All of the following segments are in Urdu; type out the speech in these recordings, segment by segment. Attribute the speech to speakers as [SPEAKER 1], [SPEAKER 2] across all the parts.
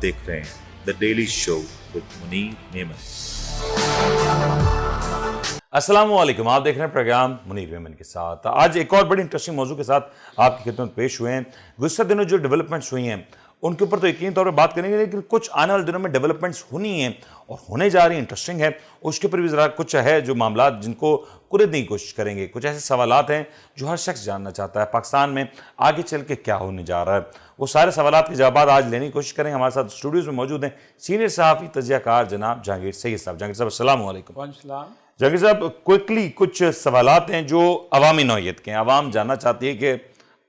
[SPEAKER 1] دیکھ رہے ہیں the daily show with Munir Memon. السلام علیکم، آپ دیکھ رہے ہیں پروگرام منیر میمن کے ساتھ۔ آج ایک اور بڑی انٹرسٹنگ موضوع کے ساتھ آپ کی خدمت پیش ہوئے ہیں۔ گزشتہ دنوں جو ڈیولپمنٹس ہوئی ہیں ان کے اوپر تو یقینی طور پہ بات کریں گے، لیکن کچھ آنے والے دنوں میں ڈیولپمنٹس ہونی ہیں اور ہونے جا رہی ہیں، انٹرسٹنگ ہے، اس کے اوپر بھی ذرا کچھ ہے جو معاملات جن کو کریدنے کی کوشش کریں گے۔ کچھ ایسے سوالات ہیں جو ہر شخص جاننا چاہتا ہے پاکستان میں آگے چل کے کیا ہونے جا رہا ہے۔ وہ سارے سوالات کے جوابات آج لینے کی کوشش کریں گے۔ ہمارے ساتھ اسٹوڈیوز میں موجود ہیں سینئر صحافی تجزیہ کار جناب جہانگیر سید صاحب۔ جہانگیر صاحب السلام علیکم۔ جہانگیر صاحب کوئکلی کچھ سوالات ہیں جو عوامی نوعیت کے ہیں، عوام جاننا چاہتی ہے کہ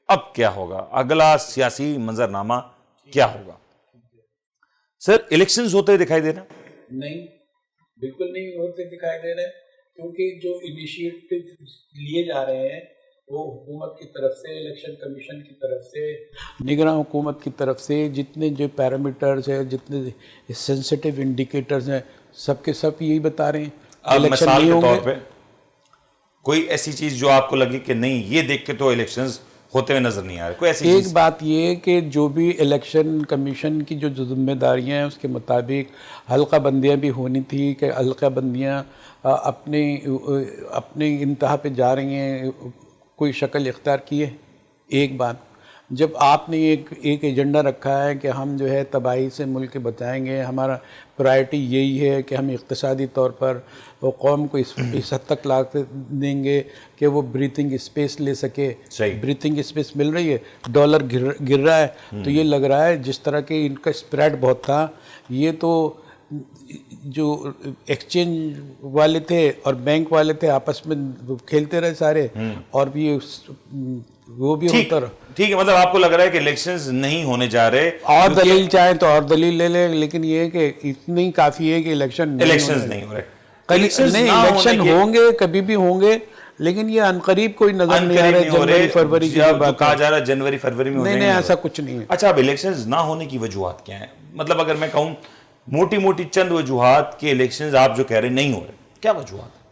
[SPEAKER 1] اب کیا ہوگا، اگلا سیاسی منظرنامہ کیا ہوگا؟ سر الیکشنز ہوتے دکھائی دے رہے ہیں؟
[SPEAKER 2] نہیں، بالکل نہیں ہوتے دکھائی دے رہے، کیونکہ جو انیشیٹو لیے جا رہے ہیں وہ حکومت کی طرف سے، الیکشن کمیشن کی طرف سے، نگراں حکومت کی طرف سے جتنے جو پیرامیٹرز ہیں، جتنے سینسٹیو انڈیکیٹرز ہیں، سب کے سب یہی بتا رہے ہیں
[SPEAKER 1] مثال کے طور پہ کوئی ایسی چیز جو آپ کو لگے کہ نہیں یہ دیکھ کے تو الیکشنز ہوتے ہوئے نظر نہیں آ رہے؟ کوئی ایسی
[SPEAKER 2] ایک بات یہ ہے کہ جو بھی الیکشن کمیشن کی جو ذمہ داریاں ہیں اس کے مطابق حلقہ بندیاں بھی ہونی تھی کہ حلقہ بندیاں اپنے انتہا پہ جا رہی ہیں، کوئی شکل اختیار کی ہے؟ ایک بات، جب آپ نے ایک ایجنڈا رکھا ہے کہ ہم جو ہے تباہی سے ملک بچائیں گے، ہمارا پرائرٹی یہی ہے کہ ہم اقتصادی طور پر وہ قوم کو اس حد تک لا دیں گے کہ وہ بریتھنگ اسپیس لے سکے۔ بریتھنگ اسپیس مل رہی ہے، ڈالر گر رہا ہے، تو یہ لگ رہا ہے جس طرح کہ ان کا اسپریڈ بہت تھا، یہ تو جو ایکسچینج والے تھے اور بینک والے تھے آپس میں کھیلتے رہے سارے، اور بھی وہ بھی ہوتا رہا۔
[SPEAKER 1] ٹھیک ہے، مطلب آپ کو لگ رہا ہے کہ الیکشنز نہیں ہونے جا رہے،
[SPEAKER 2] اور دلیل چاہیں تو اور دلیل لے لیں، لیکن یہ ہے کہ اتنی کافی ہے کہ الیکشنز نہیں ہو رہے۔ الیکشن ہوں گے، کبھی بھی ہوں گے، لیکن یہ عنقریب کوئی نظر نہیں آ رہا ہے۔ جنوری فروری کی بات
[SPEAKER 1] کہا جا رہا ہے جنوری فروری میں ہو جائیں گے،
[SPEAKER 2] نہیں ایسا کچھ نہیں ہے۔
[SPEAKER 1] اچھا، اب الیکشنز نہ ہونے کی وجوہات کیا ہیں؟ مطلب اگر میں کہوں موٹی موٹی چند وجوہات کہ الیکشنز آپ جو کہہ رہے نہیں ہو رہے، کیا وجوہات ہیں؟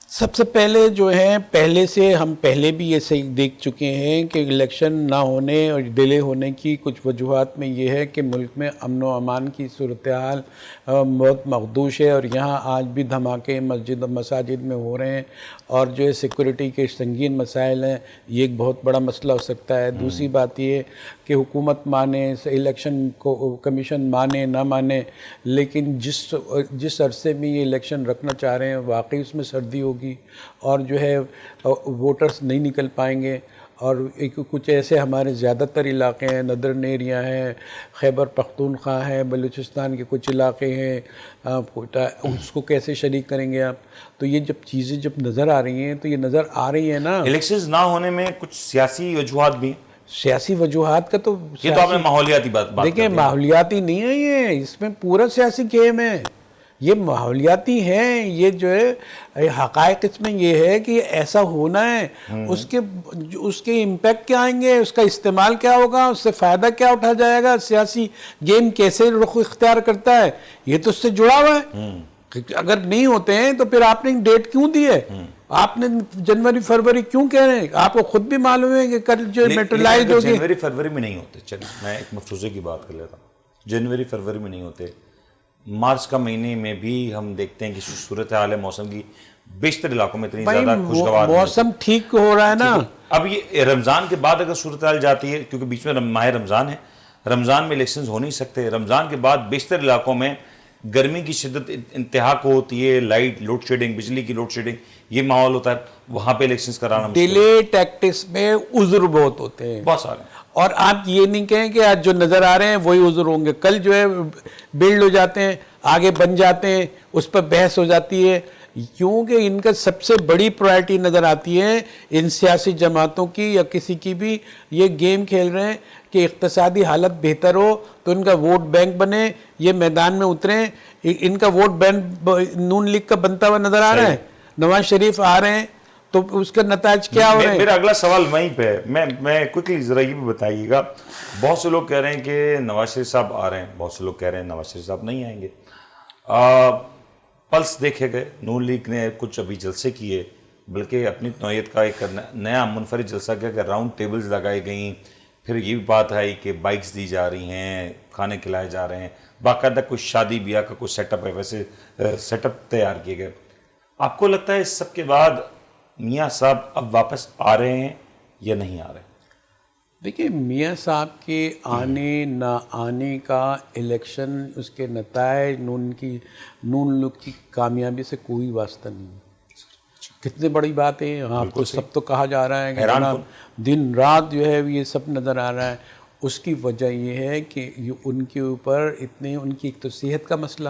[SPEAKER 2] سب سے پہلے جو ہے، پہلے سے ہم پہلے بھی یہ صحیح دیکھ چکے ہیں کہ الیکشن نہ ہونے اور ڈیلے ہونے کی کچھ وجوہات میں یہ ہے کہ ملک میں امن و امان کی صورتحال بہت مخدوش ہے، اور یہاں آج بھی دھماکے مسجد و مساجد میں ہو رہے ہیں، اور جو ہے سیکورٹی کے سنگین مسائل ہیں، یہ ایک بہت بڑا مسئلہ ہو سکتا ہے۔ دوسری بات یہ کہ حکومت مانے، الیکشن کو کمیشن مانے نہ مانے، لیکن جس عرصے میں یہ الیکشن رکھنا چاہ رہے ہیں واقعی اس میں سردی ہوگی، اور جو ہے ووٹرز نہیں نکل پائیں گے، اور کچھ ایسے ہمارے زیادہ تر علاقے ہیں، ندرن ایریا ہیں، خیبر پختونخوا ہے، بلوچستان کے کچھ علاقے ہیں، اس کو کیسے شریک کریں گے آپ؟ تو یہ جب چیزیں جب نظر آ رہی ہیں تو یہ نظر آ رہی ہیں نا۔
[SPEAKER 1] الیکشنز نہ ہونے میں کچھ سیاسی وجوہات بھی ہیں؟
[SPEAKER 2] سیاسی وجوہات کا تو
[SPEAKER 1] یہ تو آپ نے ماحولیاتی بات
[SPEAKER 2] دیکھیں، ماحولیاتی نہیں ہے یہ، اس میں پورا سیاسی گیم ہے، یہ ماحولیاتی ہیں۔ یہ جو ہے حقائق اس میں یہ ہے کہ ایسا ہونا ہے، اس کے امپیکٹ کیا آئیں گے، اس کا استعمال کیا ہوگا، اس سے فائدہ کیا اٹھا جائے گا، سیاسی گیم کیسے رخ اختیار کرتا ہے، یہ تو اس سے جڑا ہوا ہے۔ اگر نہیں ہوتے ہیں تو پھر آپ نے ڈیٹ کیوں دی ہے؟ آپ نے جنوری فروری کیوں کہہ رہے ہیں؟ آپ کو خود بھی معلوم ہے کہ کل جو میٹرلائز ہوگی۔
[SPEAKER 1] جنوری فروری میں نہیں ہوتے، چلیے میں ایک مفروضے کی بات کر لیتا ہوں، جنوری فروری میں نہیں ہوتے، مارچ کا مہینے میں بھی ہم دیکھتے ہیں کہ صورتحال موسم کی بیشتر علاقوں میں اتنی زیادہ خوشگوار
[SPEAKER 2] موسم ٹھیک ہو رہا ہے نا۔
[SPEAKER 1] اب یہ رمضان کے بعد اگر صورتحال جاتی ہے، کیونکہ بیچ میں ماہ رمضان ہے، رمضان میں الیکشنز ہو نہیں سکتے، رمضان کے بعد بیشتر علاقوں میں گرمی کی شدت انتہا کو ہوتی ہے، لائٹ لوڈ شیڈنگ، بجلی کی لوڈ شیڈنگ، یہ ماحول ہوتا ہے، وہاں پہ الیکشنز کرانا
[SPEAKER 2] ڈیلے ٹیکٹکس میں عذر بہت ہوتے ہیں،
[SPEAKER 1] بہت سارے، اور
[SPEAKER 2] آپ یہ نہیں کہیں کہ آج جو نظر آ رہے ہیں وہی عذر ہوں گے، کل جو ہے بلڈ ہو جاتے ہیں، آگے بن جاتے ہیں، اس پر بحث ہو جاتی ہے، کیونکہ ان کا سب سے بڑی پرائرٹی نظر آتی ہے ان سیاسی جماعتوں کی یا کسی کی بھی، یہ گیم کھیل رہے ہیں کہ اقتصادی حالت بہتر ہو تو ان کا ووٹ بینک بنے، یہ میدان میں اتریں، ان کا ووٹ بینک نون لیگ کا بنتا ہوا نظر آ رہا ہے، نواز شریف آ رہے ہیں، تو اس کا نتائج کیا ہو رہے ہیں؟
[SPEAKER 1] میرا اگلا سوال وہیں پہ ہے، میں کوئکلی ذرا یہ بھی بتائیے گا، بہت سے لوگ کہہ رہے ہیں کہ نواز شریف صاحب آ رہے ہیں، بہت سے لوگ کہہ رہے ہیں نواز شریف صاحب نہیں آئیں گے، پلس دیکھے گئے، نون لیگ نے کچھ ابھی جلسے کیے، بلکہ اپنی نوعیت کا ایک نیا منفرد جلسہ کیا کہ راؤنڈ ٹیبلز لگائی گئیں، پھر یہ بھی بات ہے کہ بائکس دی جا رہی ہیں, کھانے کھلائے جا رہے ہیں, باقاعدہ کوئی شادی بیاہ کا کوئی سیٹ اپ ہے, ویسے سیٹ اپ تیار کیے گئے. آپ کو لگتا ہے اس سب کے بعد میاں صاحب اب واپس آ رہے ہیں یا نہیں آ رہے؟
[SPEAKER 2] دیکھیے, میاں صاحب کے آنے نہ آنے کا الیکشن, اس کے نتائج, نون لوگ کی کامیابی سے کوئی واسطہ نہیں ہے. کتنی بڑی بات ہے, آپ کو سب تو کہا جا رہا ہے کہ جناب دن رات جو ہے یہ سب نظر آ رہا ہے. اس کی وجہ یہ ہے کہ ان کے اوپر اتنے, ان کی ایک تو صحت کا مسئلہ,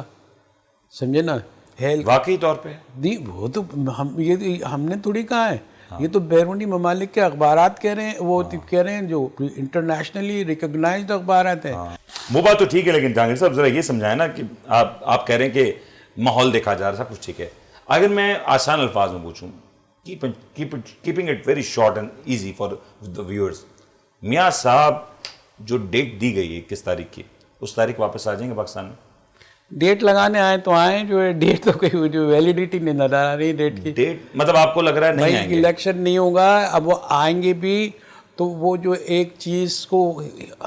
[SPEAKER 2] سمجھے نا, ہیلتھ,
[SPEAKER 1] واقعی طور پہ
[SPEAKER 2] وہ تو ہم نے تھوڑی کہا ہے, یہ تو بیرونی ممالک کے اخبارات کہہ رہے ہیں, وہ کہہ رہے ہیں جو انٹرنیشنلی ریکگنائزڈ اخبارات ہیں.
[SPEAKER 1] وہ بات تو ٹھیک ہے, لیکن جہانگیر صاحب ذرا یہ سمجھائیں نا کہ آپ کہہ رہے ہیں کہ ماحول دیکھا جا رہا ہے, سب کچھ ٹھیک ہے. اگر میں آسان الفاظ میں پوچھوں, keeping it very short and easy for the viewers, میاں صاحب جو ڈیٹ دی گئی ہے 21 تاریخ کی, اس تاریخ واپس آ جائیں گے پاکستان میں؟
[SPEAKER 2] ڈیٹ لگانے آئے تو آئیں, جو ہے ڈیٹ تو کوئی جو ویلیڈیٹی نہیں نظر آ رہی ڈیٹ کی.
[SPEAKER 1] ڈیٹ مطلب آپ کو لگ رہا ہے نہیں آئیں گے؟
[SPEAKER 2] الیکشن نہیں ہوگا, اب وہ آئیں گے بھی تو وہ جو ایک چیز کو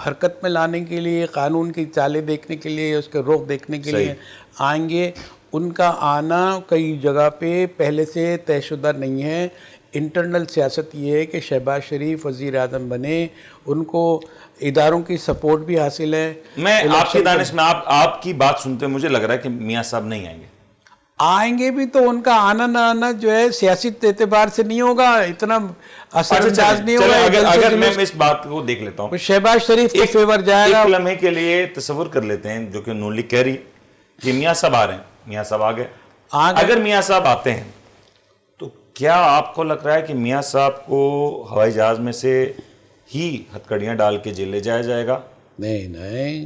[SPEAKER 2] حرکت میں لانے کے لیے, قانون کی چالیں دیکھنے کے لیے, اس کے رخ دیکھنے کے لیے آئیں گے. ان کا آنا کئی جگہ پہ پہلے سے طے شدہ نہیں ہے. انٹرنل سیاست یہ ہے کہ شہباز شریف وزیر اعظم بنے, ان کو اداروں کی سپورٹ بھی حاصل ہے.
[SPEAKER 1] میں آپ کی دانش میں آپ کی بات سنتے مجھے لگ رہا ہے کہ میاں صاحب نہیں آئیں گے.
[SPEAKER 2] آئیں گے بھی تو ان کا آنا نہ آنا جو ہے سیاسی اعتبار سے نہیں ہوگا, اتنا اثر انداز نہیں ہوگا.
[SPEAKER 1] اگر میں اس بات کو دیکھ لیتا ہوں,
[SPEAKER 2] شہباز شریف کے فیور جائے گا.
[SPEAKER 1] ایک لمحے کے لیے تصور کر لیتے ہیں, جو کہ نون لیگ کہہ رہی ہے کہ میاں صاحب آ رہے ہیں, میاں صاحب آ گئے. اگر میاں صاحب آتے ہیں تو کیا آپ کو لگ رہا ہے کہ میاں صاحب کو ہوائی جہاز میں سے ہی ہتھکڑیاں ڈال کے جیل لے جایا جائے گا؟
[SPEAKER 2] نہیں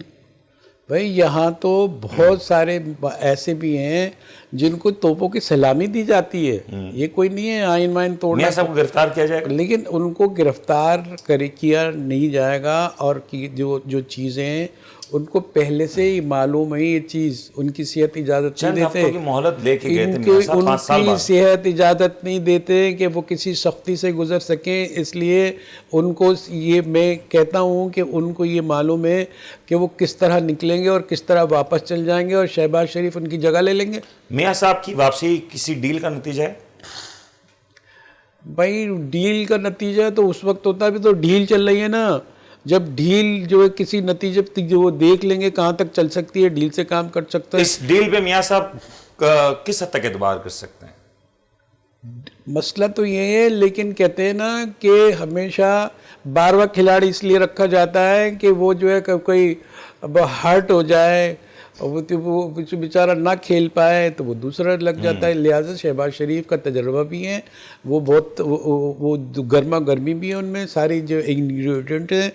[SPEAKER 2] بھائی, یہاں تو بہت سارے ایسے بھی ہیں جن کو توپوں کی سلامی دی جاتی ہے. یہ کوئی نہیں ہے آئین مائن توڑنا.
[SPEAKER 1] میاں صاحب کو گرفتار کیا جائے گا,
[SPEAKER 2] لیکن ان کو گرفتار کیا نہیں جائے گا. اور جو چیزیں ہیں ان کو پہلے سے ہی معلوم ہے, یہ چیز ان کی صحت اجازت نہیں دیتے.
[SPEAKER 1] چند ہفتوں کی مہلت لے کے گئے تھے میاں صاحب 5 سال بعد.
[SPEAKER 2] ان کی صحت اجازت نہیں دیتے کہ وہ کسی سختی سے گزر سکیں. اس لیے ان کو یہ میں کہتا ہوں کہ ان کو یہ معلوم ہے کہ وہ کس طرح نکلیں گے اور کس طرح واپس چل جائیں گے, اور شہباز شریف ان کی جگہ لے لیں گے.
[SPEAKER 1] میاں صاحب کی واپسی کسی ڈیل کا نتیجہ ہے؟
[SPEAKER 2] بھائی ڈیل کا نتیجہ تو اس وقت ہوتا ہے, بھی تو ڈیل چل رہی ہے نا. جب ڈیل جو ہے کسی نتیجے جو وہ دیکھ لیں گے کہاں تک چل سکتی ہے, ڈیل سے کام کر سکتا ہے.
[SPEAKER 1] اس ڈیل پہ میاں صاحب کس حد تک اعتبار کر سکتے ہیں؟
[SPEAKER 2] مسئلہ تو یہ ہے, لیکن کہتے ہیں نا کہ ہمیشہ بارواں کھلاڑی اس لیے رکھا جاتا ہے کہ وہ جو ہے کوئی ہرٹ ہو جائے, وہ بیچارہ نہ کھیل پائے تو وہ دوسرا لگ جاتا ہے. لہٰذا شہباز شریف کا تجربہ بھی ہے, وہ بہت وہ گرما گرمی بھی ہے, ان میں ساری جو انگریڈینٹ ہیں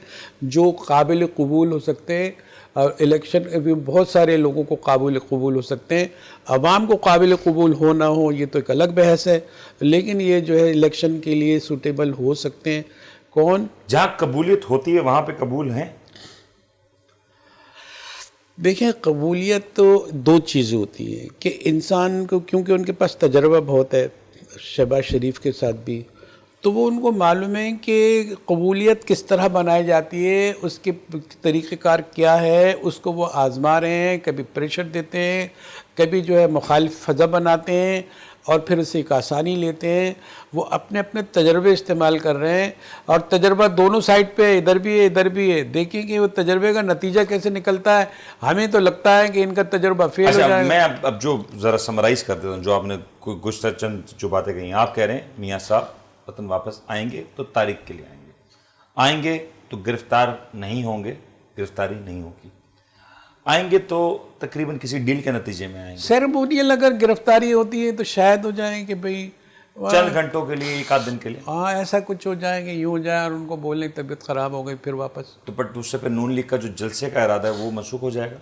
[SPEAKER 2] جو قابل قبول ہو سکتے ہیں. اور الیکشن بہت سارے لوگوں کو قابل قبول ہو سکتے ہیں, عوام کو قابل قبول ہو نہ ہو یہ تو ایک الگ بحث ہے, لیکن یہ جو ہے الیکشن کے لیے سوٹیبل ہو سکتے ہیں. کون
[SPEAKER 1] جہاں قبولیت ہوتی ہے وہاں پہ قبول ہیں؟
[SPEAKER 2] دیکھیں, قبولیت تو دو چیزیں ہوتی ہیں کہ انسان کو, کیونکہ ان کے پاس تجربہ بہت ہے شہباز شریف کے ساتھ بھی, تو وہ ان کو معلوم ہے کہ قبولیت کس طرح بنائی جاتی ہے, اس کے طریقہ کار کیا ہے, اس کو وہ آزما رہے ہیں. کبھی پریشر دیتے ہیں, کبھی جو ہے مخالف فضا بناتے ہیں, اور پھر اسے ایک آسانی لیتے ہیں. وہ اپنے اپنے تجربے استعمال کر رہے ہیں, اور تجربہ دونوں سائڈ پہ, ادھر بھی ہے ادھر بھی ہے. دیکھیں کہ وہ تجربے کا نتیجہ کیسے نکلتا ہے. ہمیں تو لگتا ہے کہ ان کا تجربہ فیل ہو جائے گا.
[SPEAKER 1] میں اب جو ذرا سمرائز کر دیتا ہوں جو آپ نے گزشتہ چند جو باتیں کہی ہیں. آپ کہہ رہے ہیں میاں صاحب وطن واپس آئیں گے تو تاریخ کے لیے آئیں گے تو گرفتار نہیں ہوں گے, گرفتاری نہیں ہوگی. آئیں گے تو تقریباً کسی ڈیل کے نتیجے میں آئیں گے.
[SPEAKER 2] سیریمونیل اگر گرفتاری ہوتی ہے تو شاید ہو جائیں کہ بھئی
[SPEAKER 1] چند گھنٹوں کے لیے, 1 آدھ دن کے لیے,
[SPEAKER 2] ہاں ایسا کچھ ہو جائے کہ یوں ہو جائے اور ان کو بولنے کی طبیعت خراب ہو گئی پھر واپس.
[SPEAKER 1] تو بٹ اس سے پہ نون لیگ کا جو جلسے کا ارادہ ہے وہ منسوخ ہو جائے گا.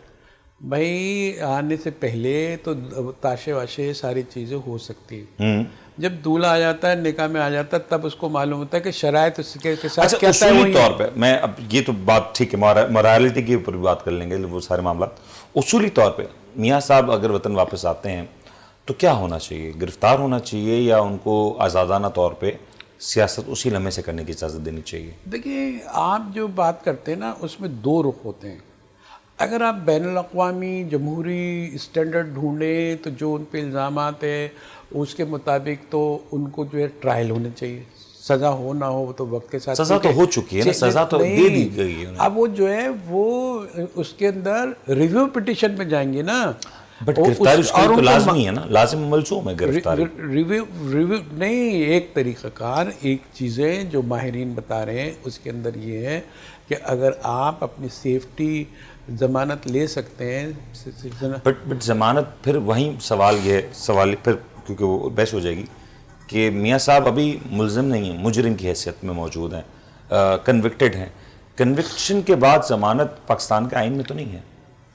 [SPEAKER 2] بھائی آنے سے پہلے تو تاشے واشے ساری چیزیں ہو سکتی ہیں. جب دولہا آ جاتا ہے, نکاح میں آ جاتا ہے, تب اس کو معلوم ہوتا ہے کہ شرائط اس کے ساتھ کیا ہے.
[SPEAKER 1] اصولی طور پہ میں اب یہ تو بات ٹھیک ہے, مورالٹی کے اوپر بھی بات کر لیں گے وہ سارے معاملات. اصولی طور پہ میاں صاحب اگر وطن واپس آتے ہیں تو کیا ہونا چاہیے؟ گرفتار ہونا چاہیے یا ان کو آزادانہ طور پہ سیاست اسی لمحے سے کرنے کی اجازت دینی چاہیے؟
[SPEAKER 2] دیکھیے آپ جو بات کرتے ہیں نا اس میں دو رخ ہوتے ہیں. اگر آپ بین الاقوامی جمہوری اسٹینڈرڈ ڈھونڈیں تو جو ان پہ الزامات ہیں اس کے مطابق تو ان کو جو ہے ٹرائل ہونے چاہیے. سزا ہو نہ ہو تو وقت کے ساتھ
[SPEAKER 1] سزا تو ہو چکی ہے نا, سزا تو دے دی گئی ہے.
[SPEAKER 2] اب وہ جو ہے وہ اس کے اندر ریویو پٹیشن پہ جائیں گے نا.
[SPEAKER 1] بٹ گرفتاری اس کے لیے تو لازمی ہے نا, لازم ملزوم ہے گرفتاری.
[SPEAKER 2] ریویو نہیں, ایک طریقہ کار, ایک چیزیں جو ماہرین بتا رہے ہیں اس کے اندر یہ ہے کہ اگر آپ اپنی سیفٹی ضمانت لے سکتے ہیں.
[SPEAKER 1] بٹ ضمانت پھر وہیں سوال پھر کیونکہ وہ بحث ہو جائے گی کہ میاں صاحب ابھی ملزم نہیں ہیں, مجرم کی حیثیت میں موجود ہیں, کنوکٹڈ ہیں. کنوکشن کے بعد ضمانت پاکستان کے آئین میں تو نہیں ہے.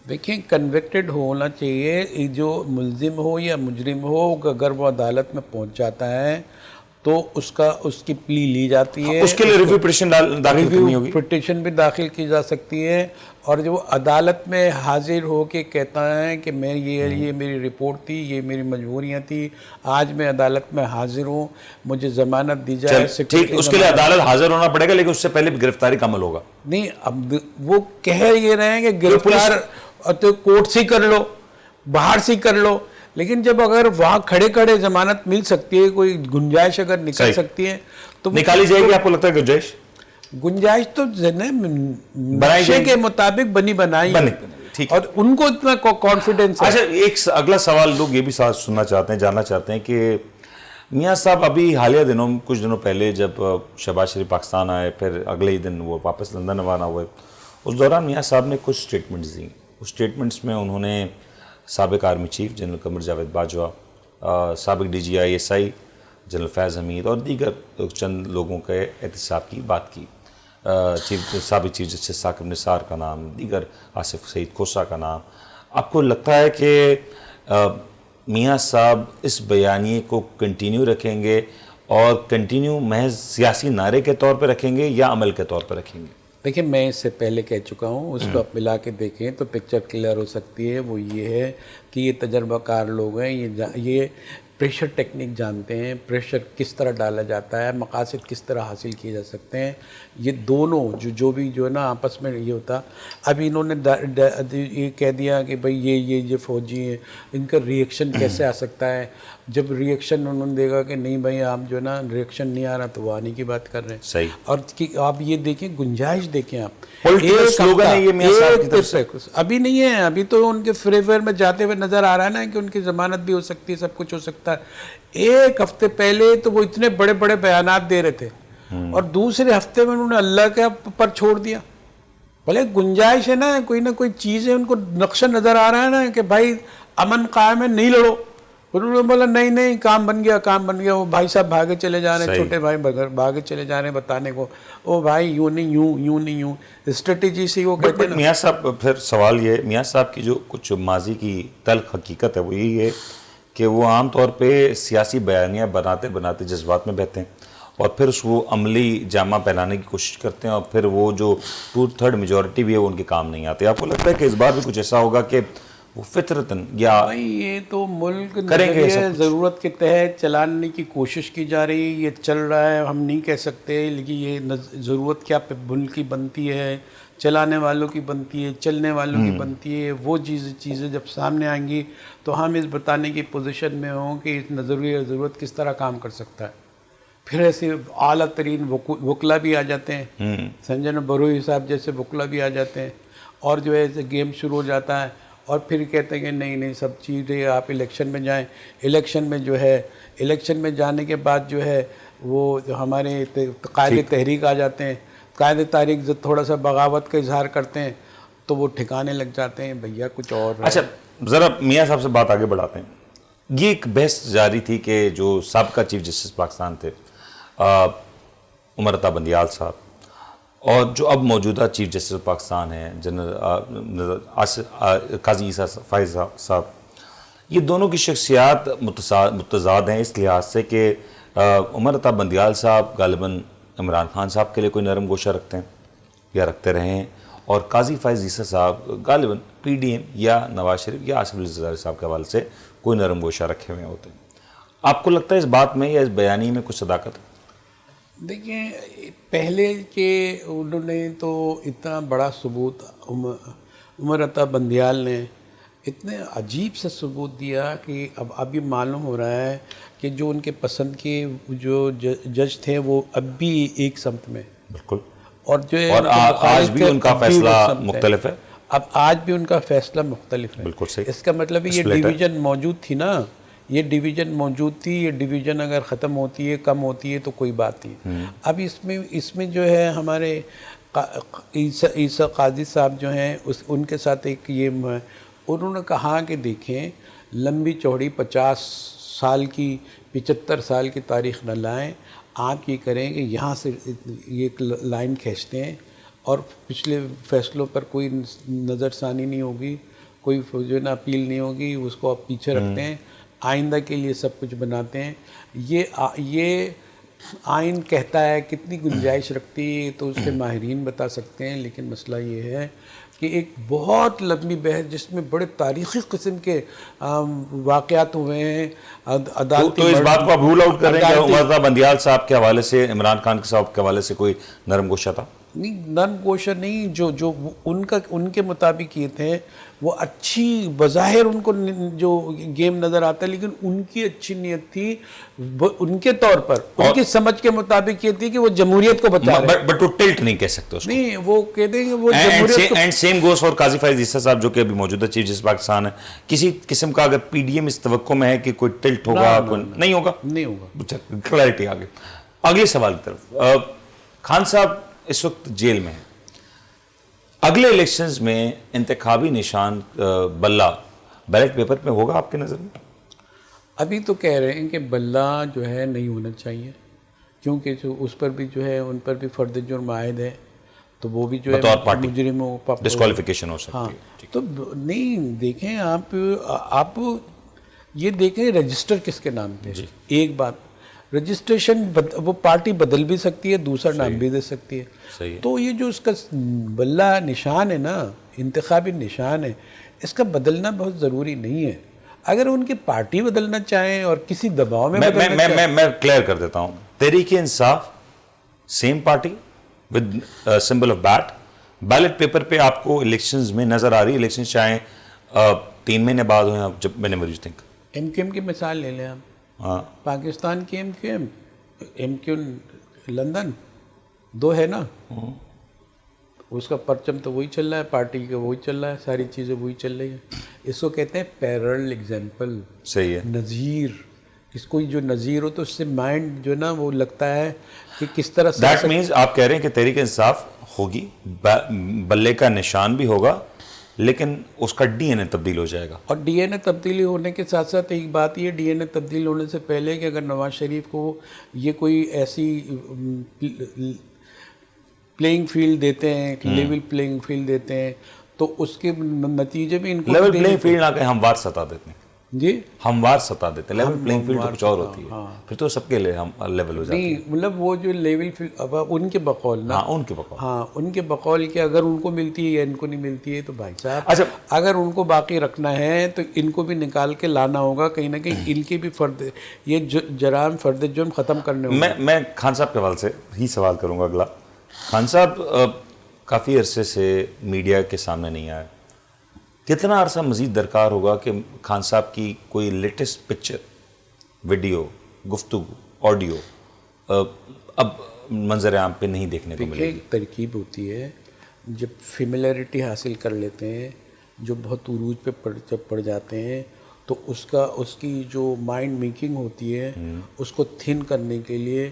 [SPEAKER 2] دیکھیں کنوکٹڈ ہونا چاہیے, جو ملزم ہو یا مجرم ہو, اگر وہ عدالت میں پہنچ جاتا ہے تو اس کی پلی لی جاتی ہے.
[SPEAKER 1] اس کے لیے ریویو پٹیشن داخل کرنی ہوگی.
[SPEAKER 2] پٹیشن بھی داخل کی جا سکتی ہے, اور جو عدالت میں حاضر ہو کے کہتا ہے کہ میں یہ میری رپورٹ تھی, یہ میری مجبوریاں تھی, آج میں عدالت میں حاضر ہوں, مجھے ضمانت دی جائے.
[SPEAKER 1] ٹھیک, اس کے لیے عدالت حاضر ہونا پڑے گا, لیکن اس سے پہلے گرفتاری کا عمل ہوگا.
[SPEAKER 2] نہیں, اب وہ کہہ یہ رہے ہیں کہ گرفتار تو کورٹ سے کر لو, باہر سے کر لو, لیکن جب اگر وہاں کھڑے کھڑے ضمانت مل سکتی ہے, کوئی گنجائش اگر نکل سکتی ہے تو
[SPEAKER 1] نکالی جائے گی. آپ کو لگتا ہے
[SPEAKER 2] گنجائش تو نقشے کے مطابق بنائی, اور ان کو اتنا کانفیڈنس ہے.
[SPEAKER 1] اچھا, ایک اگلا سوال لوگ یہ بھی سننا چاہتے ہیں, جاننا چاہتے ہیں کہ میاں صاحب ابھی حالیہ دنوں, کچھ دنوں پہلے جب شہباز شریف پاکستان آئے, پھر اگلے ہی دن وہ واپس لندن روانہ ہوئے, اس دوران میاں صاحب نے کچھ سٹیٹمنٹس دیں. اس سٹیٹمنٹس میں انہوں نے سابق army chief general Qamar Javed Bajwa, سابق DGI جنرل فیض حمید اور دیگر چند لوگوں کے احتساب کی بات کی. سابق چیف جسٹس ثاقب نثار کا نام, دیگر آصف سعید کھوسہ کا نام. آپ کو لگتا ہے کہ میاں صاحب اس بیانیے کو کنٹینیو رکھیں گے, اور کنٹینیو محض سیاسی نعرے کے طور پہ رکھیں گے یا عمل کے طور پہ رکھیں گے؟
[SPEAKER 2] دیکھیں میں اس سے پہلے کہہ چکا ہوں, اس کو آپ ملا کے دیکھیں تو پکچر کلیئر ہو سکتی ہے. وہ یہ ہے کہ یہ تجربہ کار لوگ ہیں, یہ پریشر ٹیکنیک جانتے ہیں, پریشر کس طرح ڈالا جاتا ہے, مقاصد کس طرح حاصل کیے جا سکتے ہیں. یہ دونوں جو بھی جو ہے نا آپس میں یہ ہوتا. اب انہوں نے یہ کہہ دیا کہ بھئی یہ فوجی ہیں, ان کا ری ایکشن کیسے آ سکتا ہے. جب ری ایکشن انہوں نے دیکھا کہ نہیں بھائی آپ جو ہے نا ری ایکشن نہیں آ رہا, تو وہ آنے کی بات کر رہے ہیں.
[SPEAKER 1] صحیح.
[SPEAKER 2] اور آپ یہ دیکھیں, گنجائش دیکھیں آپ, ابھی نہیں ہے, ابھی تو ان کے فریور میں جاتے ہوئے نظر آ رہا ہے نا کہ ان کی ضمانت بھی ہو سکتی ہے, سب کچھ ہو سکتا ہے. ایک ہفتے پہلے تو وہ اتنے بڑے بڑے بیانات دے رہے تھے, اور دوسرے ہفتے میں انہوں نے اللہ کے پر چھوڑ دیا. بھلے گنجائش ہے نا, کوئی نہ کوئی چیز ہے, ان کو نقشہ نظر آ رہا ہے نا کہ بھائی امن قائم ہے, نہیں لڑو. انہوں نے بولا نہیں کام بن گیا. وہ بھائی صاحب بھاگے چلے جا رہے ہیں, چھوٹے بھائی بھاگے چلے جا رہے ہیں بتانے کو, او بھائی یوں نہیں, اسٹریٹجی سے وہ کہتے ہیں.
[SPEAKER 1] میاں صاحب پھر سوال یہ, میاں صاحب کی جو کچھ ماضی کی تلخ حقیقت ہے وہ یہی ہے کہ وہ عام طور پہ سیاسی بیانیاں بناتے جذبات میں بہتے ہیں, اور پھر اس کو عملی جامہ پہنانے کی کوشش کرتے ہیں, اور پھر وہ جو 2/3 میجورٹی بھی ہے وہ ان کے کام نہیں آتے. آپ کو لگتا ہے کہ اس بار بھی کچھ ایسا ہوگا کہ وہ فطرتاً یا
[SPEAKER 2] یہ تو ملک ضرورت کے تحت چلانے کی کوشش کی جا رہی ہے, یہ چل رہا ہے, ہم نہیں کہہ سکتے, لیکن یہ ضرورت کیا ملک کی بنتی ہے, چلانے والوں کی بنتی ہے, چلنے والوں کی بنتی ہے. وہ چیزیں جب سامنے آئیں گی تو ہم اس بتانے کی پوزیشن میں ہوں کہ اس ضرورت کس طرح کام کر سکتا ہے. پھر ایسے اعلیٰ ترین وکلا بھی آ جاتے ہیں, سنجن بروئی صاحب جیسے وکلا بھی آ جاتے ہیں, اور جو ہے ایسے گیم شروع ہو جاتا ہے, اور پھر کہتے ہیں کہ نہیں سب چیزیں آپ الیکشن میں جائیں. الیکشن میں جانے کے بعد جو ہے وہ جو ہمارے قائد تحریک آ جاتے ہیں, قائد تحریک جب تھوڑا سا بغاوت کا اظہار کرتے ہیں تو وہ ٹھکانے لگ جاتے ہیں, بھیا کچھ اور.
[SPEAKER 1] اچھا ذرا میاں صاحب سے بات آگے بڑھاتے ہیں. یہ ایک بحث جاری تھی کہ جو سابقہ چیف جسٹس پاکستان تھے عمر عطا بندیال صاحب, اور جو اب موجودہ چیف جسٹس پاکستان ہیں جنرل قاضی عیسیٰ فائز صاحب, یہ دونوں کی شخصیات متضاد ہیں اس لحاظ سے کہ عمر عطا بندیال صاحب غالباً عمران خان صاحب کے لیے کوئی نرم گوشہ رکھتے ہیں یا رکھتے رہے ہیں, اور قاضی فائز عیسیٰ صاحب غالباً PDM یا نواز شریف یا آصف علی زرداری صاحب کے حوالے سے کوئی نرم گوشہ رکھے ہوئے ہوتے ہیں. آپ کو لگتا ہے اس بات میں یا اس بیانی میں کچھ صداقت ہے؟
[SPEAKER 2] دیکھیں پہلے کے انہوں نے تو اتنا بڑا ثبوت عمر عطا بندیال نے اتنے عجیب سے ثبوت دیا کہ اب یہ معلوم ہو رہا ہے کہ جو ان کے پسند کے جو جج تھے وہ اب بھی ایک سمت میں،
[SPEAKER 1] بالکل،
[SPEAKER 2] اور جو
[SPEAKER 1] اور آج بھی ان کا فیصلہ مختلف ہے،
[SPEAKER 2] اب آج بھی ان کا فیصلہ مختلف ہے.
[SPEAKER 1] بالکل صحیح.
[SPEAKER 2] اس کا مطلب یہ ڈویژن موجود تھی نا، یہ ڈویژن موجود تھی، یہ ڈویژن اگر ختم ہوتی ہے، کم ہوتی ہے تو کوئی بات نہیں. اب اس میں جو ہے ہمارے عیسیٰ قاضی صاحب جو ہیں ان کے ساتھ ایک یہ انہوں نے کہا کہ دیکھیں لمبی چوڑی 50 سال کی 75 سال کی تاریخ نہ لائیں، آپ یہ کریں کہ یہاں سے یہ ایک لائن کھینچتے ہیں اور پچھلے فیصلوں پر کوئی نظر ثانی نہیں ہوگی، کوئی جو نا اپیل نہیں ہوگی، اس کو آپ پیچھے رکھتے ہیں، آئندہ کے لیے سب کچھ بناتے ہیں. یہ آئین کہتا ہے کتنی گنجائش رکھتی ہے تو اس کے ماہرین بتا سکتے ہیں، لیکن مسئلہ یہ ہے کہ ایک بہت لمبی بحث جس میں بڑے تاریخی قسم کے واقعات ہوئے ہیں.
[SPEAKER 1] تو اس بات کو آپ رول آؤٹ کر رہے ہیں کہ عمر عطا بندیال صاحب کے حوالے سے، عمران خان صاحب کے حوالے سے کوئی نرم گوشہ تھا؟
[SPEAKER 2] نہیں، نرم گوشہ نہیں، جو ان کے مطابق یہ تھے وہ اچھی بظاہر ان کو جو گیم نظر آتا ہے، لیکن ان کی اچھی نیت تھی ان کے طور پر، ان کی سمجھ کے مطابق یہ تھی کہ وہ جمہوریت کو بچا رہے ہیں.
[SPEAKER 1] بٹ وہ ٹلٹ نہیں کہہ سکتے اس کو.
[SPEAKER 2] نہیں، وہ کہتے ہیں کہ وہ جمہوریت کو.
[SPEAKER 1] اینڈ سیم گوز فار قاضی فائز عیسیٰ صاحب جو کہ ابھی موجودہ چیف جسٹس پاکستان ہے. کسی قسم کا اگر پی ڈی ایم اس توقع میں ہے کہ کوئی ٹلٹ ہوگا، نہیں ہوگا،
[SPEAKER 2] نہیں ہوگا.
[SPEAKER 1] کلیئرٹی آگے. اگلے سوال کی طرف. خان صاحب اس وقت جیل میں ہیں. اگلے الیکشنز میں انتخابی نشان بلہ بیلٹ پیپر پہ ہوگا آپ کے نظر میں؟
[SPEAKER 2] ابھی تو کہہ رہے ہیں کہ بلہ جو ہے نہیں ہونا چاہیے، کیونکہ جو اس پر بھی جو ہے ان پر بھی فرد جرم عائد ہے، تو وہ بھی جو ہے مجرموں
[SPEAKER 1] ڈسکوالیفیکیشن ہو سکتی ہے.
[SPEAKER 2] تو نہیں، دیکھیں آپ یہ دیکھیں رجسٹر کس کے نام پہ. ایک بات، رجسٹریشن وہ پارٹی بدل بھی سکتی ہے، دوسرا نام بھی دے سکتی ہے. تو یہ جو اس کا بلہ نشان ہے نا، انتخابی نشان ہے، اس کا بدلنا بہت ضروری نہیں ہے. اگر ان کی پارٹی بدلنا چاہیں اور کسی دباؤ میں
[SPEAKER 1] میں کلیئر کر دیتا ہوں. Tehreek Insaf same party with symbol of bat, ballot paper پہ آپ کو الیکشنز میں نظر آ رہی ہے. الیکشن چاہیں 3 مہینے بعد ہوئے، جب میں نے مجھے تھنک
[SPEAKER 2] ایم کیو ایم کی مثال لے لیں آپ. پاکستان کی ایم کیو لندن 2 ہے نا، اس کا پرچم تو وہی چل رہا ہے، پارٹی کا وہی چل رہا ہے، ساری چیزیں وہی چل رہی ہیں. اس کو کہتے ہیں پیرل ایگزامپل.
[SPEAKER 1] صحیح ہے.
[SPEAKER 2] نظیر، اس کو جو نظیر ہو تو اس سے مائنڈ جو نا وہ لگتا ہے کہ کس طرح سے.
[SPEAKER 1] دیٹ مینز آپ کہہ رہے ہیں کہ تحریک انصاف ہوگی، بلے کا نشان بھی ہوگا، لیکن اس کا ڈی این اے تبدیل ہو جائے گا.
[SPEAKER 2] اور ڈی این اے تبدیلی ہونے کے ساتھ ساتھ ایک بات یہ، ڈی این اے تبدیل ہونے سے پہلے کہ اگر نواز شریف کو یہ کوئی ایسی پلینگ فیلڈ دیتے ہیں، لیول پلینگ فیلڈ دیتے ہیں، تو اس کے نتیجے میں ان کو
[SPEAKER 1] لیول پلینگ فیلڈ نہ کہ ہموار سطح دیتے ہیں.
[SPEAKER 2] جی
[SPEAKER 1] ہموار سطح دیتے ہیں. لیول پلینگ فیلڈ تو کچھ اور ہوتی ہے، پھر تو سب کے لیے ہم لیول ہو جاتے ہیں.
[SPEAKER 2] نہیں، مطلب وہ جو لیول فیلڈ ان کے بقول نا، ان کے بقول کہ اگر ان کو ملتی ہے یا ان کو نہیں ملتی ہے تو بھائی صاحب اگر ان کو باقی رکھنا ہے تو ان کو بھی نکال کے لانا ہوگا کہیں نہ کہیں. ان کے بھی یہ جرائم فرد جرم ختم کرنے ہوگا.
[SPEAKER 1] میں خان صاحب کے حوالے سے ہی سوال کروں گا اگلا. خان صاحب کافی عرصے سے میڈیا کے سامنے نہیں آئے. کتنا عرصہ مزید درکار ہوگا کہ خان صاحب کی کوئی لیٹسٹ پکچر، ویڈیو، گفتگو، آڈیو اب منظر عام پہ نہیں دیکھنے کو ملے گی؟
[SPEAKER 2] ایک ترکیب ہوتی ہے، جب فیملیرٹی حاصل کر لیتے ہیں، جو بہت عروج پہ جب پڑ جاتے ہیں، تو اس کی جو مائنڈ میکنگ ہوتی ہے اس کو تھن کرنے کے لیے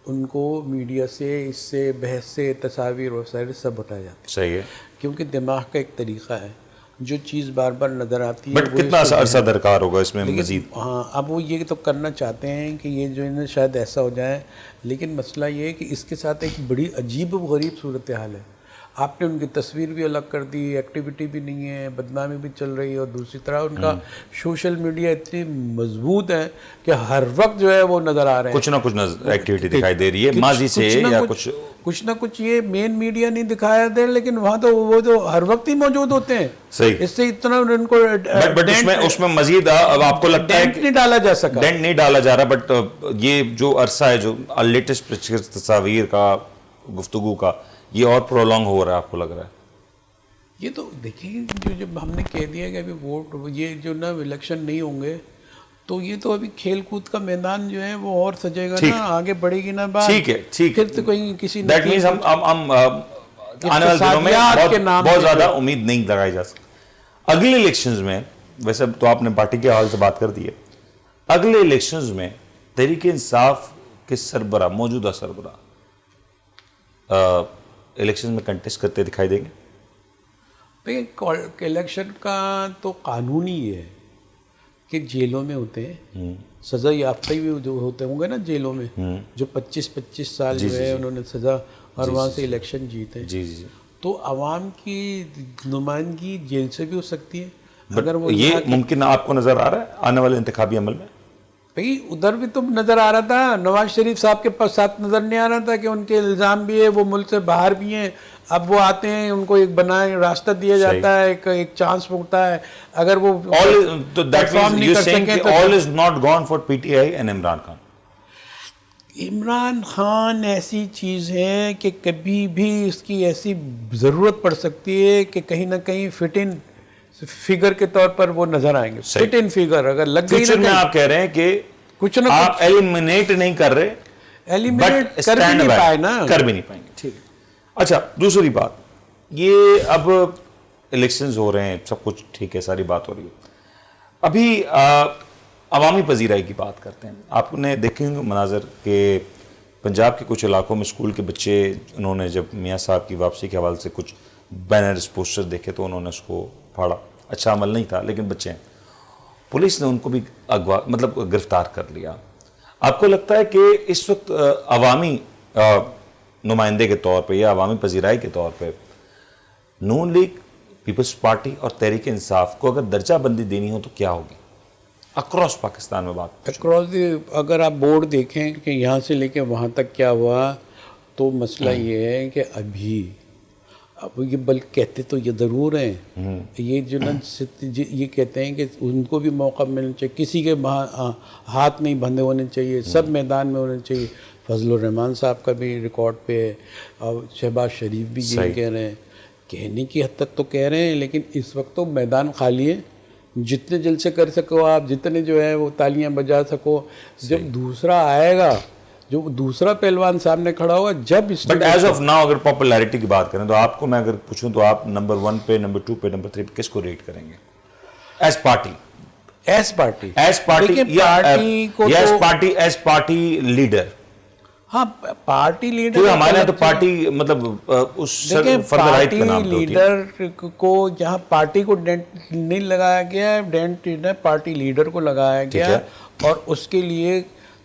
[SPEAKER 2] ان کو میڈیا سے، اس سے، بحث سے، تصاویر وسائل سب ہٹایا جاتا ہے.
[SPEAKER 1] صحیح ہے.
[SPEAKER 2] کیونکہ دماغ کا ایک طریقہ ہے، جو چیز بار بار نظر آتی ہے.
[SPEAKER 1] بٹ کتنا عرصہ درکار ہوگا اس میں مزید؟
[SPEAKER 2] ہاں، اب وہ یہ تو کرنا چاہتے ہیں کہ یہ جو انہیں شاید ایسا ہو جائے، لیکن مسئلہ یہ ہے کہ اس کے ساتھ ایک بڑی عجیب و غریب صورتحال ہے. آپ نے ان کی تصویر بھی الگ کر دی, ایکٹیویٹی بھی نہیں ہے, بدنامی بھی چل رہی ہے, اور دوسری طرح ان کا سوشل میڈیا اتنی مضبوط ہے کہ ہر وقت جو ہے وہ نظر آ رہے ہیں,
[SPEAKER 1] کچھ نہ کچھ ایکٹیویٹی دکھائی دے رہی ہے ماضی سے یا
[SPEAKER 2] کچھ نہ کچھ. یہ مین میڈیا نہیں دکھایا دے, لیکن وہاں تو وہ جو ہر وقت ہی موجود ہوتے ہیں.
[SPEAKER 1] صحیح.
[SPEAKER 2] اس سے اتنا ان کو
[SPEAKER 1] بٹ اس میں مزید اب آپ کو لگتا ہے
[SPEAKER 2] نہیں ڈالا جا سکا,
[SPEAKER 1] ڈینٹ نہیں ڈالا جا رہا, بٹ یہ جو عرصہ ہے جو لیٹسٹ تصاویر کا, گفتگو کا, یہ اور پرولونگ ہو رہا ہے آپ کو لگ رہا ہے؟
[SPEAKER 2] یہ تو دیکھیں جب ہم نے کہہ دیا کہ ابھی ووٹ یہ جو نا الیکشن نہیں ہوں گے, تو یہ تو ابھی کھیل کود کا میدان جو ہے وہ اور سجے گا نا, آگے بڑھے گی نا بات.
[SPEAKER 1] ٹھیک ہے,
[SPEAKER 2] پھر تو کہیں کسی
[SPEAKER 1] دیٹ مینز ہم آنے والے دنوں میں بہت زیادہ امید نہیں لگائی جا سکتی. اگلے الیکشنز میں, ویسے تو آپ نے پارٹی کے حوالے سے بات کر دی ہے, اگلے الیکشنز میں تحریک انصاف کے سربراہ, موجودہ سربراہ الیکشن میں کنٹیسٹ کرتے دکھائی دیں گے؟
[SPEAKER 2] الیکشن کا تو قانون ہی ہے کہ جیلوں میں ہوتے ہیں, سزا یافتہ بھی جو ہوتے ہوں گے نا جیلوں میں, جو 25 سال جو ہے انہوں نے سزا, اور وہاں سے الیکشن جیتے. تو عوام کی نمائندگی جیل سے بھی ہو سکتی ہے. اگر وہ
[SPEAKER 1] یہ ممکن آپ کو نظر آ رہا ہے آنے والے انتخابی عمل میں؟
[SPEAKER 2] بھئی ادھر بھی تو نظر آ رہا تھا, نواز شریف صاحب کے پاس ساتھ نظر نہیں آ رہا تھا کہ ان کے الزام بھی ہے, وہ ملک سے باہر بھی ہیں. اب وہ آتے ہیں, ان کو ایک بنائے راستہ دیا جاتا ہے, ایک چانس ہوتا ہے. اگر وہ
[SPEAKER 1] پرفارم نہیں کر سکیں تو all is not gone for PTI and Imran Khan.
[SPEAKER 2] Imran Khan ایسی چیز ہے کہ کبھی بھی اس کی ایسی ضرورت پڑ سکتی ہے کہ کہیں نہ کہیں فٹ ان فگر کے طور پر وہ نظر آئیں گے. فٹ ان فگر اگر لگ گئی
[SPEAKER 1] فیوچر میں آپ کہہ رہے ہیں کہ
[SPEAKER 2] کچھ نہ
[SPEAKER 1] آپ ایلیمنیٹ نہیں کر رہے,
[SPEAKER 2] ایلیمنیٹ کر بھی نہیں پائے نا,
[SPEAKER 1] کر بھی نہیں پائیں گے. ٹھیک ہے. اچھا, دوسری بات یہ, اب الیکشنز ہو رہے ہیں, سب کچھ ٹھیک ہے, ساری بات ہو رہی ہے. ابھی عوامی پذیرائی کی بات کرتے ہیں. آپ نے دیکھے ہوں گے مناظر کہ پنجاب کے کچھ علاقوں میں اسکول کے بچے, انہوں نے جب میاں صاحب کی واپسی کے حوالے سے کچھ بینرز پوسٹر دیکھے تو انہوں نے اس کو پھاڑا. اچھا عمل نہیں تھا, لیکن بچے ہیں. پولیس نے ان کو بھی گرفتار کر لیا. آپ کو لگتا ہے کہ اس وقت عوامی نمائندے کے طور پہ یا عوامی پذیرائی کے طور پہ نون لیگ, پیپلز پارٹی اور تحریک انصاف کو اگر درجہ بندی دینی ہو تو کیا ہوگی اکراس پاکستان میں؟ بات
[SPEAKER 2] اکراس اگر آپ بورڈ دیکھیں کہ یہاں سے لے کے وہاں تک کیا ہوا, تو مسئلہ یہ ہے کہ ابھی اب یہ بلکہ کہتے تو یہ ضرور ہیں, یہ جو یہ کہتے ہیں کہ ان کو بھی موقع ملنا چاہیے, کسی کے ہاتھ نہیں بندھے ہونے چاہیے, سب میدان میں ہونے چاہیے. فضل الرحمان صاحب کا بھی ریکارڈ پہ ہے, اور شہباز شریف بھی یہی کہہ رہے ہیں. کہنے کی حد تک تو کہہ رہے ہیں, لیکن اس وقت تو میدان خالی ہے. جتنے جلد سے کر سکو آپ, جتنے جو ہے وہ تالیاں بجا سکو. جب دوسرا آئے گا, جو دوسرا پہلوان سامنے کھڑا ہوگا, جب
[SPEAKER 1] بٹ ایز آف ناؤ اگر پاپولیرٹی کی بات کریں تو آپ کو میں اگر پوچھوں تو آپ نمبر 1 پہ, نمبر 2 پہ, نمبر 3 پہ کس کو ریٹ کریں گے as party?
[SPEAKER 2] As party
[SPEAKER 1] as party leader.
[SPEAKER 2] ہاں, پارٹی لیڈر
[SPEAKER 1] ہمارے تو پارٹی مطلب اس
[SPEAKER 2] پارٹی لیڈر کو جہاں پارٹی کو ڈینٹ نہیں لگایا گیا, ڈینٹ پارٹی لیڈر کو لگایا گیا, اور اس کے لیے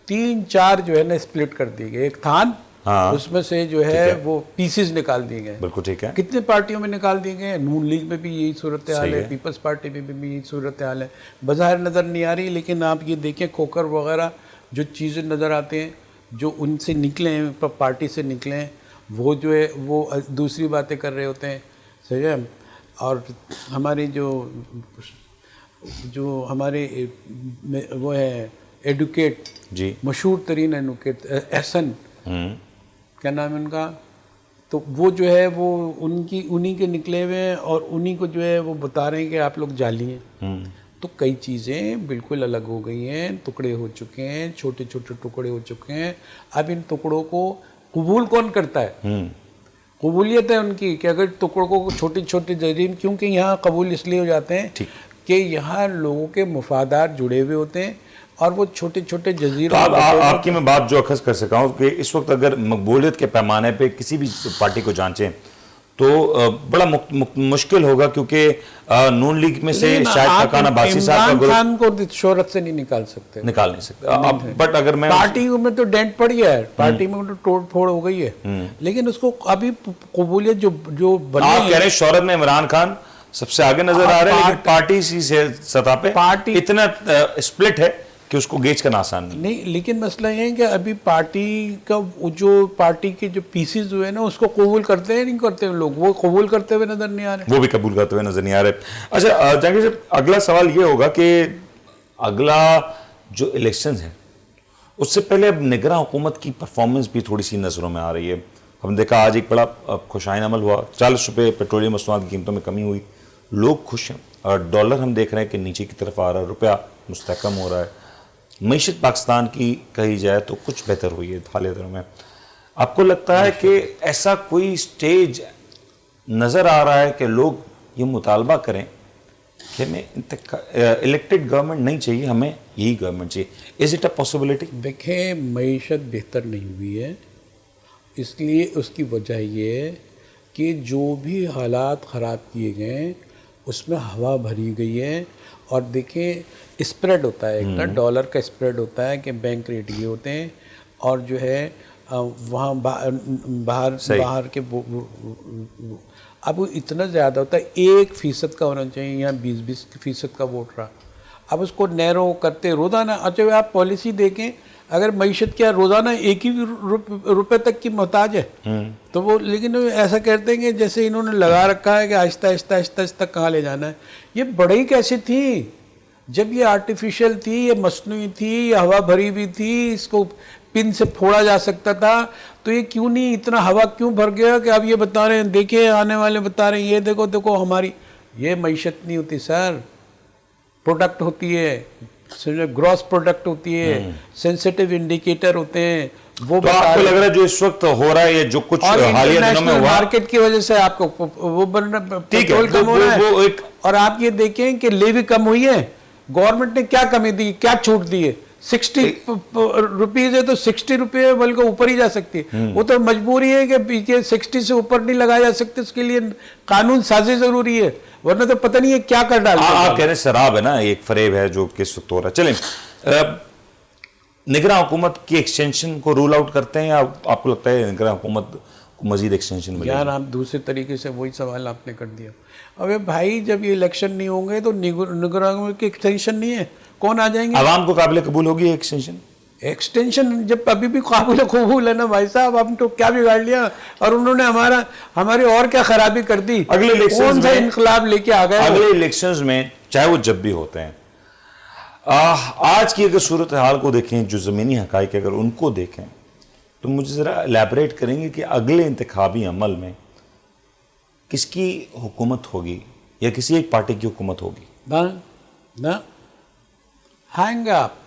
[SPEAKER 2] 3-4 جو ہے نا اسپلٹ کر دیے گئے. ایک تھان, اس میں سے جو ہے وہ پیسز نکال دیے گئے.
[SPEAKER 1] بالکل ٹھیک ہے.
[SPEAKER 2] کتنے پارٹیوں میں نکال دیے گئے, نون لیگ میں بھی یہی صورتحال ہے, پیپلز پارٹی میں بھی یہی صورتحال ہے. بظاہر نظر نہیں آ رہی, لیکن آپ یہ دیکھیں کھوکر وغیرہ جو چیزیں نظر آتے ہیں, جو ان سے نکلے ہیں, پارٹی سے نکلے ہیں, وہ جو ہے وہ دوسری باتیں کر رہے ہوتے ہیں. صحیح ہے. اور ہمارے جو ہمارے وہ ہے ایڈوکیٹ,
[SPEAKER 1] جی
[SPEAKER 2] مشہور ترین ایڈوکیٹ احسن, کیا نام ہے ان کا, تو وہ جو ہے وہ انہی کے نکلے ہوئے ہیں, اور انہی کو جو ہے وہ بتا رہے ہیں کہ آپ لوگ جعلی ہیں. تو کئی چیزیں بالکل الگ ہو گئی ہیں, ٹکڑے ہو چکے ہیں, چھوٹے چھوٹے ٹکڑے ہو چکے ہیں. اب ان ٹکڑوں کو قبول کون کرتا ہے؟ قبولیت ہے ان کی کہ اگر ٹکڑوں کو چھوٹی چھوٹی جریم, کیونکہ یہاں قبول اس لیے ہو جاتے ہیں کہ یہاں لوگوں کے مفادات جڑے ہوئے ہوتے ہیں, اور وہ چھوٹے چھوٹے جزیروں.
[SPEAKER 1] آپ کی میں بات جو اخذ کر سکا ہوں کہ اس وقت اگر مقبولیت کے پیمانے پہ کسی بھی پارٹی کو جانچیں تو بڑا مشکل ہوگا کیونکہ نون لیگ میں سے شاید حقان عباسی صاحب
[SPEAKER 2] عمران خان کو شہرت سے نہیں نکال سکتے.
[SPEAKER 1] بٹ اگر میں
[SPEAKER 2] پارٹی میں تو ڈینٹ پڑ گیا ہے, پارٹی میں تو توڑ پھوڑ ہو گئی ہے, لیکن اس کو ابھی قبولیت جو بنی
[SPEAKER 1] آپ کہہ رہے ہیں شہرت میں عمران خان سب سے آگے نظر آ رہے ہیں, لیکن پارٹی سی سطح پہ اتنا سپلٹ ہے کہ اس کو گیج کرنا آسان
[SPEAKER 2] نہیں. لیکن مسئلہ یہ ہے کہ ابھی پارٹی کا جو پارٹی کے جو پیسز ہوئے نا اس کو قبول کرتے ہیں نہیں کرتے ہیں لوگ, وہ قبول کرتے ہوئے نظر نہیں آ رہے,
[SPEAKER 1] وہ بھی قبول کرتے ہوئے نظر نہیں آ رہے. اچھا جہانگیر صاحب, اگلا سوال یہ ہوگا کہ اگلا جو الیکشنز ہیں اس سے پہلے اب نگراں حکومت کی پرفارمنس بھی تھوڑی سی نظروں میں آ رہی ہے. ہم نے دیکھا آج ایک بڑا خوشائن عمل ہوا, 40 روپے پیٹرولیم مصنوعات کی قیمتوں میں کمی ہوئی, لوگ خوش ہیں, اور ڈالر ہم دیکھ رہے ہیں کہ نیچے کی طرف آ رہا ہے, روپیہ مستحکم ہو رہا ہے, معیشت پاکستان کی کہی جائے تو کچھ بہتر ہوئی ہے حالیہ دنوں میں. آپ کو لگتا ہے کہ ایسا کوئی سٹیج نظر آ رہا ہے کہ لوگ یہ مطالبہ کریں کہ ہمیں الیکٹڈ گورنمنٹ نہیں چاہیے, ہمیں یہی گورنمنٹ چاہیے؟ Is it a possibility?
[SPEAKER 2] دیکھیں معیشت بہتر نہیں ہوئی ہے, اس لیے اس کی وجہ یہ ہے کہ جو بھی حالات خراب کیے گئے ہیں اس میں ہوا بھری گئی ہے. اور دیکھیں اسپریڈ ہوتا ہے ایک نا, ڈالر کا اسپریڈ ہوتا ہے کہ بینک ریٹ یہ ہوتے ہیں, اور جو ہے وہاں باہر کے اب اتنا زیادہ ہوتا ہے, 1% کا ہونا چاہیے, یہاں 20% کا ووٹ رہا. اب اس کو نیرو کرتے روزانہ. اچھا آپ پالیسی دیکھیں, اگر معیشت کیا روزانہ 1 ہی روپے تک کی محتاج ہے تو وہ, لیکن ایسا کہتے ہیں کہ جیسے انہوں نے لگا رکھا ہے کہ آہستہ آہستہ آہستہ آہستہ کہاں لے جانا ہے. یہ بڑھئی کیسے تھی جب یہ آرٹیفیشل تھی, یہ مصنوعی تھی, یہ ہوا بھری ہوئی تھی, اس کو پن سے پھوڑا جا سکتا تھا, تو یہ کیوں نہیں اتنا ہوا کیوں بھر گیا کہ اب یہ بتا رہے ہیں, دیکھیں آنے والے بتا رہے ہیں یہ دیکھو ہماری یہ معیشت نہیں ہوتی سر, پروڈکٹ ہوتی ہے, گراس پروڈکٹ ہوتی ہے, سینسیٹیو انڈیکیٹر ہوتے ہیں. وہ
[SPEAKER 1] تو آپ کو لگ رہا ہے جو اس وقت ہو رہا ہے یہ جو کچھ حالیہ دنوں میں ہوا
[SPEAKER 2] مارکیٹ کی وجہ سے آپ کو وہ پیٹرول کم ہو رہا ہے, اور آپ یہ دیکھیں کہ لیوی کم ہوئی ہے. گورنمنٹ نے کیا کمی دی, کیا چھوٹ دی ہے, 60 روپیز ہے تو 60 روپے بلکہ اوپر ہی جا سکتی ہے. وہ تو مجبوری ہے کہ پیچھے 60 سے اوپر نہیں لگایا جا سکتے, اس کے لیے قانون سازی ضروری ہے, ورنہ تو پتہ نہیں ہے کیا کر ڈالتے ہیں.
[SPEAKER 1] آپ کہہ رہے ہیں شراب ہے نا, ایک فریب ہے جو کس وقت ہو رہا ہے. چلیں نگراں حکومت کی ایکسٹینشن کو رول آؤٹ کرتے ہیں, یا آپ کو لگتا ہے نگراں حکومت کو مزید ایکسٹینشن ملے گی؟
[SPEAKER 2] یار آپ دوسرے طریقے سے وہی سوال آپ نے کر دیا. ابے بھائی جب یہ الیکشن نہیں ہوں گے تو نگراں کی ایکسٹینشن نہیں ہے, کون آ جائیں گے؟
[SPEAKER 1] عوام کو قابل قبول ہوگی ایکسٹینشن؟
[SPEAKER 2] ایکسٹینشن جب ابھی بھی قابل قبول ہے نا بھائی صاحب, ہم تو کیا بگاڑ لیا, اور انہوں نے ہماری اور کیا خرابی کر دی, کون سا انقلاب لے کے آ گئے.
[SPEAKER 1] اگلے الیکشنز میں چاہے وہ جب بھی ہوتے ہیں, آج کی اگر صورتحال کو دیکھیں, جو زمینی حقائق اگر ان کو دیکھیں, تو مجھے ذرا الیبریٹ کریں گے کہ اگلے انتخابی عمل میں کس کی حکومت ہوگی, یا کسی ایک پارٹی کی حکومت ہوگی؟
[SPEAKER 2] نا ہینگ آپ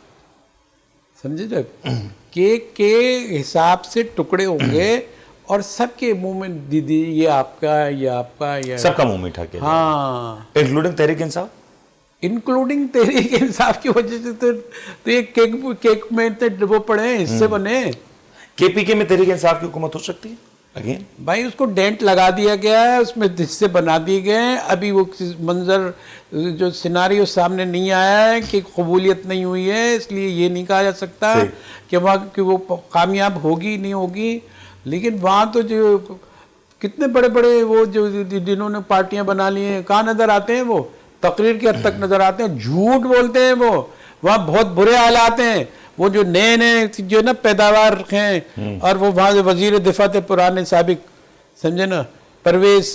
[SPEAKER 2] سمجھے, جب کیک کے حساب سے ٹکڑے ہوں گے اور سب کے منہ میں دیدی یہ آپ کا, یہ آپ کا, یہ
[SPEAKER 1] سب کا منہ میٹھا کیا,
[SPEAKER 2] ہاں
[SPEAKER 1] انکلوڈنگ تحریک انصاف,
[SPEAKER 2] انکلوڈنگ تحریک انصاف کی وجہ سے تو یہ کیک میں وہ پڑے ہیں, حصے بنے.
[SPEAKER 1] کے پی کے میں تحریک انصاف کی حکومت ہو سکتی ہے اگین؟
[SPEAKER 2] بھائی اس کو ڈینٹ لگا دیا گیا ہے, اس میں حصے بنا دیے گئے ہیں. ابھی وہ منظر جو سیناریو سامنے نہیں آیا ہے کہ قبولیت نہیں ہوئی ہے, اس لیے یہ نہیں کہا جا سکتا کہ وہاں کہ وہ کامیاب ہوگی نہیں ہوگی. لیکن وہاں تو جو کتنے بڑے بڑے وہ جو جنہوں نے پارٹیاں بنا لی ہیں, کہاں نظر آتے ہیں؟ وہ تقریر کی حد تک نظر آتے ہیں, جھوٹ بولتے ہیں وہ, وہاں بہت برے حالات ہیں. وہ جو نئے جو نا پیداوار ہیں, اور وہ وہاں وزیر دفاع تھے پرانے سابق, سمجھے نا, پرویز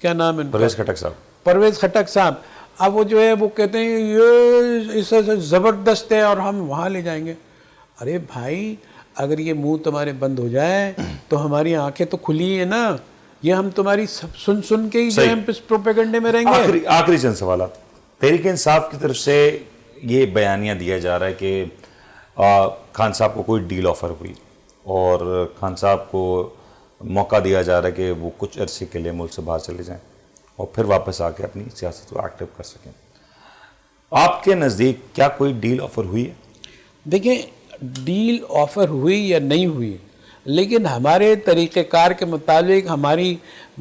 [SPEAKER 2] کیا نام ہے, پرویز خٹک صاحب. اب وہ جو ہے وہ کہتے ہیں یہ اس سے زبردست ہے اور ہم وہاں لے جائیں گے. ارے بھائی اگر یہ منہ تمہارے بند ہو جائے تو ہماری آنکھیں تو کھلی ہیں نا, یہ ہم تمہاری سن کے ہی جو ہم اس پروپیگنڈے میں رہیں گے.
[SPEAKER 1] آخری چند سوالات. تحریک انصاف کی طرف سے یہ بیانیہ دیا جا رہا ہے کہ خان صاحب کو کوئی ڈیل آفر ہوئی اور خان صاحب کو موقع دیا جا رہا ہے کہ وہ کچھ عرصے کے لیے ملک سے باہر چلے جائیں اور پھر واپس آ کے اپنی سیاست کو ایکٹیو کر سکیں. آپ کے نزدیک کیا کوئی ڈیل آفر ہوئی ہے؟
[SPEAKER 2] دیکھیں ڈیل آفر ہوئی یا نہیں ہوئی, لیکن ہمارے طریقہ کار کے مطابق ہماری